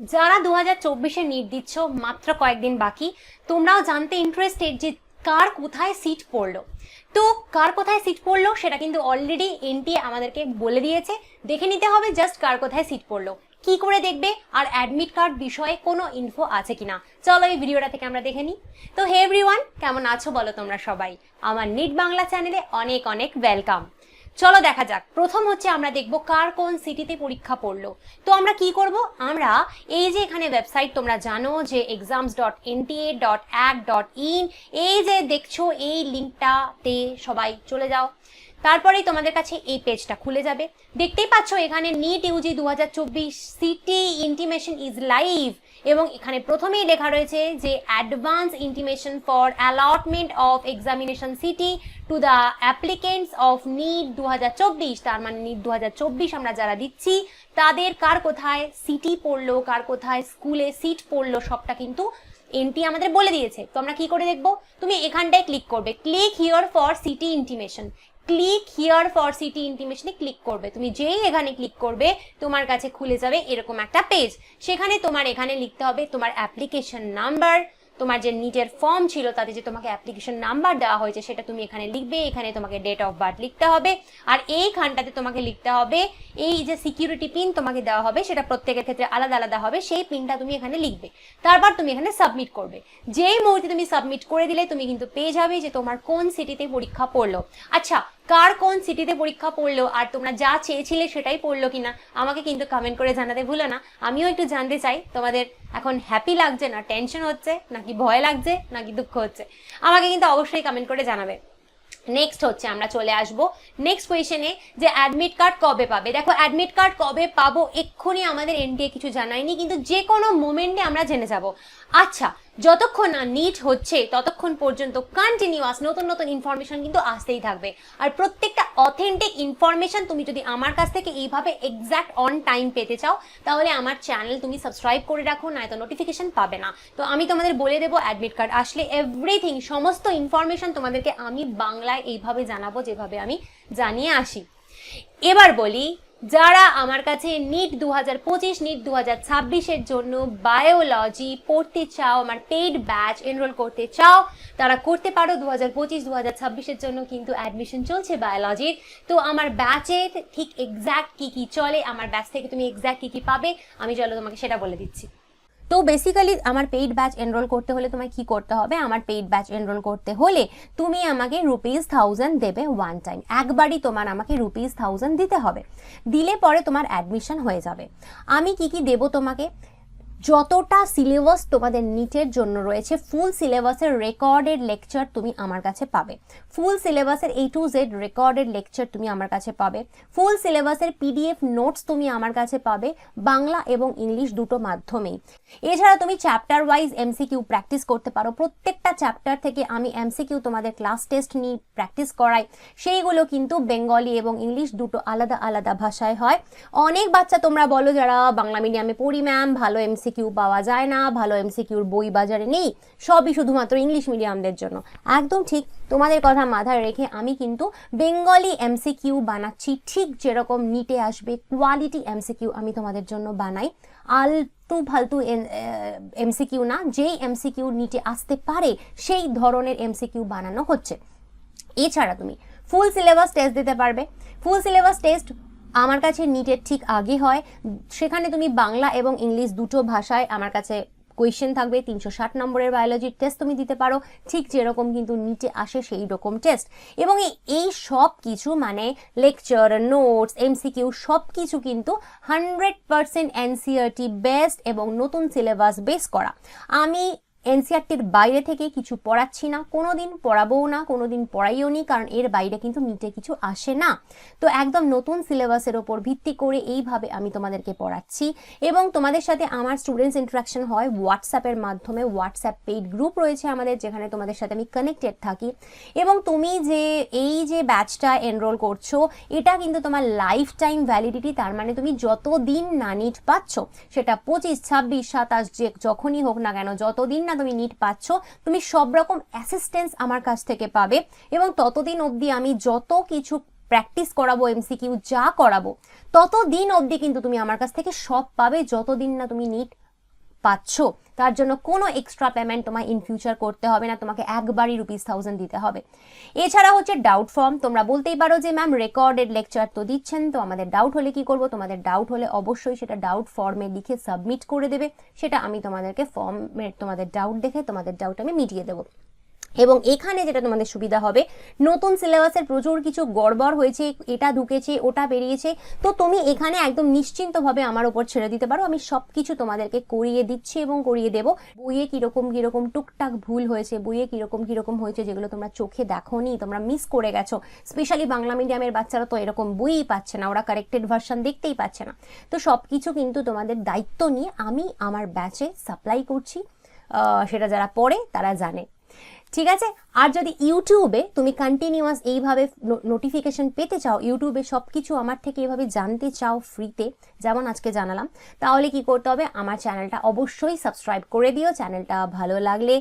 যারা 2024-এ নিট দিচ্ছ, মাত্র কয়েকদিন বাকি, তোমরাও জানতে ইন্টারেস্টেড যে কার কোথায় সিট পড়লো। তো কার কোথায় সিট পড়লো সেটা কিন্তু অলরেডি এনটিএ আমাদেরকে বলে দিয়েছে। দেখে নিতে হবে জাস্ট কার কোথায় সিট পড়লো। কি করে দেখবে আর অ্যাডমিট কার্ড বিষয়ে কোনো ইনফো আছে কিনা, চলো এই ভিডিওটা থেকে আমরা দেখে নিই। তো হে এভরিওয়ান, কেমন আছো বলো তোমরা সবাই? আমার নিট বাংলা চ্যানেলে অনেক অনেক ওয়েলকাম। চলো দেখা যাক। প্রথম হচ্ছে আমরা দেখবো কার কোন সিটিতে পরীক্ষা পড়লো। তো আমরা কি করব, আমরা এই যে এখানে ওয়েবসাইট তোমরা জানো যে exams.nta.ac.in, এই যে দেখছো এই লিঙ্কটাতে সবাই চলে যাও। তারপরেই তোমাদের কাছে এই পেজটা খুলে যাবে। দেখতেই পাচ্ছ এখানে NEET UG 2024 city intimation is live, এবং এখানে প্রথমেই লেখা রয়েছে যে advance intimation for allotment of examination city to the applicants of NEET 2024। তার মানে নিট 2024 আমরা যারা দিচ্ছি তাদের কার কোথায় সিটি পড়লো, কার কোথায় স্কুলে সিট পড়লো, সবটা কিন্তু এনটি আমাদের বলে দিয়েছে। তো আমরা কি করে দেখবো? তুমি এখানটায় ক্লিক করবে, click here for city intimation. Click here for city ইন্টিমেশনে ক্লিক করবে। তুমি যেই এখানে ক্লিক করবে তোমার কাছে খুলে যাবে এরকম একটা পেজ। সেখানে তোমার এখানে লিখতে হবে তোমার অ্যাপ্লিকেশন নাম্বার, তোমার যে নিটের ফর্ম ছিল তাতে যে তোমাকে অ্যাপ্লিকেশন নাম্বার দেওয়া হয়েছে সেটা তুমি এখানে লিখবে। এখানে তোমাকে ডেট অফ বার্থ লিখতে হবে, আর এইখানটাতে তোমাকে লিখতে হবে এই যে সিকিউরিটি পিন তোমাকে দেওয়া হবে, সেটা প্রত্যেকের ক্ষেত্রে আলাদা আলাদা হবে, সেই পিনটা তুমি এখানে লিখবে। তারপর তুমি এখানে সাবমিট করবে। যেই মুহূর্তে তুমি সাবমিট করে দিলে তুমি কিন্তু পেয়ে যাবে যে তোমার কোন সিটিতে পরীক্ষা পড়লো। আচ্ছা, কার কোন সিটিতে পরীক্ষা পড়লো আর তোমরা যা চেয়েছিলে সেটাই পড়লো কিনা আমাকে কিন্তু কমেন্ট করে জানাতে ভুলো না। আমিও একটু জানতে চাই তোমাদের এখন হ্যাপি লাগছে, না টেনশন হচ্ছে, নাকি ভয় লাগছে, নাকি দুঃখ হচ্ছে, আমাকে কিন্তু অবশ্যই কমেন্ট করে জানাবে। নেক্সট হচ্ছে আমরা চলে আসবো নেক্সট কোয়েশনে যে অ্যাডমিট কার্ড কবে পাবে। দেখো অ্যাডমিট কার্ড কবে পাবো এক্ষুনি আমাদের এনটিএ কিছু জানায়নি, কিন্তু যে কোনো মোমেন্টে আমরা জেনে যাব। আচ্ছা, যতক্ষণ না নিট হচ্ছে ততক্ষণ পর্যন্ত কন্টিনিউয়াস নতুন নতুন ইনফরমেশন কিন্তু আসতেই থাকবে। আর প্রত্যেকটা অথেন্টিক ইনফরমেশন তুমি যদি আমার কাছ থেকে এইভাবে এক্স্যাক্ট অন টাইম পেতে চাও তাহলে আমার চ্যানেল তুমি সাবস্ক্রাইব করে রাখো, না তো নোটিফিকেশন পাবে না। তো আমি তোমাদের বলে দেবো অ্যাডমিট কার্ড আসলে এভরিথিং, সমস্ত ইনফরমেশন তোমাদেরকে আমি বাংলায় এইভাবে জানাবো যেভাবে আমি জানিয়ে আসি। এবার বলি, যারা আমার কাছে নিট 2025 নিট 2026-এর জন্য বায়োলজি পড়তে চাও, আমার পেইড ব্যাচ এনরোল করতে চাও, তারা করতে পারো। 2025-2026-এর জন্য কিন্তু অ্যাডমিশন চলছে বায়োলজির। তো আমার ব্যাচের ঠিক এক্স্যাক্ট কি কি চলে, আমার ব্যাচ থেকে তুমি এক্স্যাক্ট কি কি পাবে, আমি চলো তোমাকে সেটা বলে দিচ্ছি। তো বেসিক্যালি আমার পেইড ব্যাচ এনরোল করতে হলে তোমায় কি করতে হবে, আমার পেইড ব্যাচ এনরোল করতে হলে তুমি আমাকে ₹1000 দেবে ওয়ান টাইম, একবারই তোমার আমাকে ₹1000 দিতে হবে। দিলে পরে তোমার অ্যাডমিশন হয়ে যাবে। আমি কি কি দেব তোমাকে? যতটা সিলেবাস তোমাদের নিটের জন্য রয়েছে ফুল সিলেবাসের রেকর্ডেড লেকচার তুমি আমার কাছে পাবে। ফুল সিলেবাসের A to Z recorded lecture তুমি আমার কাছে পাবে। ফুল সিলেবাসের PDF নোটস তুমি আমার কাছে পাবে, বাংলা এবং ইংলিশ দুটো মাধ্যমেই। এছাড়া তুমি চ্যাপ্টার ওয়াইজ MCQ প্র্যাকটিস করতে পারো। প্রত্যেকটা চ্যাপ্টার থেকে আমি MCQ তোমাদের ক্লাস টেস্ট নিয়ে প্র্যাকটিস করাই, সেইগুলো কিন্তু বেঙ্গলি এবং ইংলিশ দুটো আলাদা আলাদা ভাষায় হয়। অনেক বাচ্চা তোমরা বলো যারা বাংলা মিডিয়ামে পড়ি ম্যাম ভালো MCQ পাওয়া যায় না, ভালো MCQর বই বাজারে নেই, সবই শুধুমাত্র ইংলিশ মিডিয়ামদের জন্য। একদম ঠিক, তোমাদের কথা মাথায় রেখে আমি কিন্তু বেঙ্গলি MCQ বানাচ্ছি, ঠিক যেরকম নিটে আসবে কোয়ালিটি MCQ আমি তোমাদের জন্য বানাই। আলতু ফালতু MCQ না, যেই MCQ নিটে আসতে পারে সেই ধরনের MCQ বানানো হচ্ছে। এছাড়া তুমি ফুল সিলেবাস টেস্ট দিতে পারবে। ফুল সিলেবাস টেস্ট আমার কাছে নিটের ঠিক আগে হয়, সেখানে তুমি বাংলা এবং ইংলিশ দুটো ভাষায় আমার কাছে কোয়েশ্চেন থাকবে। 360 নম্বরের বায়োলজির টেস্ট তুমি দিতে পারো, ঠিক যেরকম কিন্তু নিটে আসে সেই রকম টেস্ট। এবং এই সব কিছু মানে লেকচার, নোটস, MCQ সব কিছু কিন্তু 100% NCERT বেস্ট এবং নতুন সিলেবাস বেস করা। আমি এনসিআরটির বাইরে থেকে কিছু পড়াচ্ছি না, কোনোদিন পড়াবও না, কোনোদিন পড়াইও নি, কারণ এর বাইরে কিন্তু নিটে কিছু আসে না। তো একদম নতুন সিলেবাসের ওপর ভিত্তি করে এইভাবে আমি তোমাদেরকে পড়াচ্ছি। এবং তোমাদের সাথে আমার স্টুডেন্টস ইন্টারাকশন হয় হোয়াটসঅ্যাপের মাধ্যমে। হোয়াটসঅ্যাপ পেইড গ্রুপ রয়েছে আমাদের, যেখানে তোমাদের সাথে আমি কানেক্টেড থাকি। এবং তুমি যে এই যে ব্যাচটা এনরোল করছো এটা কিন্তু তোমার লাইফ টাইম ভ্যালিডিটি, তার মানে তুমি যতদিন না নিট পাচ্ছ, সেটা 25, 26, 27 যে যখনই হোক না কেন, যতদিন না তুমি নিট পাচ্ছ তুমি সব রকম অ্যাসিস্ট্যান্স আমার কাছ থেকে পাবে। এবং ততদিন অবধি আমি যত কিছু প্র্যাকটিস করাবো, MCQ যা করাবো, ততদিন অবধি কিন্তু তুমি আমার কাছ থেকে সব পাবে, যতদিন না তুমি নিট পাচ্ছ তার জন্য কোনো এক্সট্রা পেমেন্ট তোমায় ইন ফিউচার করতে হবে না, তোমাকে একবারই ₹1000 দিতে হবে। এছাড়া হচ্ছে ডাউট ফর্ম, তোমরা বলতেই পারো যে ম্যাম রেকর্ডেড লেকচার তো দিচ্ছেন, তো আমাদের ডাউট হলে কি করব? তোমাদের ডাউট হলে অবশ্যই সেটা ডাউট ফর্মে লিখে সাবমিট করে দেবে, সেটা আমি তোমাদেরকে ফর্মে তোমাদের ডাউট দেখে তোমাদের ডাউট আমি মিটিয়ে দেবো। এবং এখানে যেটা তোমাদের সুবিধা হবে, নতুন সিলেবাসের প্রচুর কিছু গড়বড় হয়েছে, এটা ঢুকেছে ওটা বেরিয়েছে, তো তুমি এখানে একদম নিশ্চিন্তভাবে আমার উপর ছেড়ে দিতে পারো, আমি সব কিছু তোমাদেরকে করিয়ে দিচ্ছি এবং করিয়ে দেবো। বইয়ে কীরকম কীরকম টুকটাক ভুল হয়েছে, বইয়ে কীরকম কীরকম হয়েছে যেগুলো তোমরা চোখে দেখোনি, তোমরা মিস করে গেছো, স্পেশালি বাংলা মিডিয়ামের বাচ্চারা তো এরকম বইই পাচ্ছে না, ওরা কারেক্টেড ভার্সন দেখতেই পাচ্ছে না, তো সব কিছু কিন্তু তোমাদের দায়িত্ব নিয়ে আমি আমার ব্যাচে সাপ্লাই করছি, সেটা যারা পড়ে তারা জানে। ঠিক আছে? আর যদি ইউটিউবে তুমি কন্টিনিউয়াস এইভাবে নোটিফিকেশন পেতে চাও, ইউটিউবে সব কিছু আমার থেকে এইভাবে জানতে চাও ফ্রিতে, যেমন আজকে জানালাম, তাহলে কি করতে হবে? আমার চ্যানেলটা অবশ্যই সাবস্ক্রাইব করে দিও। চ্যানেলটা ভালো লাগলে,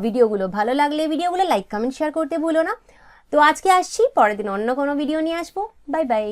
ভিডিওগুলো ভালো লাগলে ভিডিওগুলো লাইক কমেন্ট শেয়ার করতে ভুলো না। তো আজকে আসছি, পরের দিন অন্য কোনো ভিডিও নিয়ে আসবো। Bye bye.